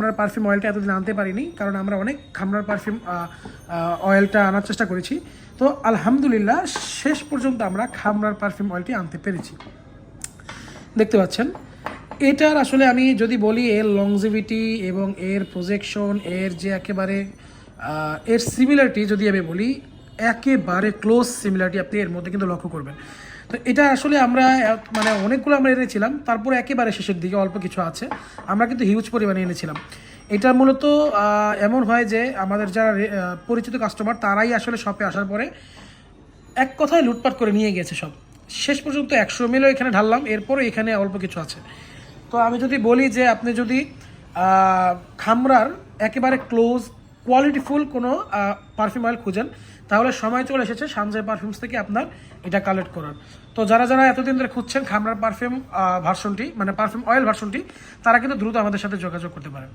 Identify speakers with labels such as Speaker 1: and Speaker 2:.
Speaker 1: আমরা পারফিউম অয়েলটা এতদিন আনতে পারিনি, কারণ আমরা অনেক খামরার পারফিউম অয়েলটা আনার চেষ্টা করেছি। তো আলহামদুলিল্লাহ শেষ পর্যন্ত আমরা খামরার পারফিউম অয়েলটি আনতে পেরেছি। দেখতে পাচ্ছেন এটার আসলে আমি যদি বলি এর লংজিভিটি এবং এর প্রজেকশন, এর যে একেবারে এর সিমিলারিটি যদি আমি বলি, একেবারে ক্লোজ সিমিলারিটি আপনি এর মধ্যে কিন্তু লক্ষ্য করবেন। তো এটা আসলে আমরা মানে অনেকগুলো আমরা এনেছিলাম, তারপরে একেবারে শেষের দিকে অল্প কিছু আছে, আমরা কিন্তু হিউজ পরিমাণে এনেছিলাম। এটা মূলত এমন হয় যে আমাদের যারা পরিচিত কাস্টমার তারাই আসলে শপে আসার পরে এক কথায় লুটপাট করে নিয়ে গেছে সব। শেষ পর্যন্ত 100 ml এখানে ঢাললাম, এরপরে এখানে অল্প কিছু আছে। তো আমি যদি বলি যে আপনি যদি খামরার একেবারে ক্লোজ কোয়ালিটিফুল কোনো পারফিউম অয়েল খুঁজেন, তাহলে সময় চলে এসেছে সানজাই পারফিউমস থেকে আপনার এটা কালেক্ট করার। তো যারা যারা এতদিন ধরে খুঁজছেন খামরার পারফিউম ভার্সনটি, মানে পারফিউম অয়েল ভার্সনটি, তারা কিন্তু দ্রুত আমাদের সাথে যোগাযোগ করতে পারেন।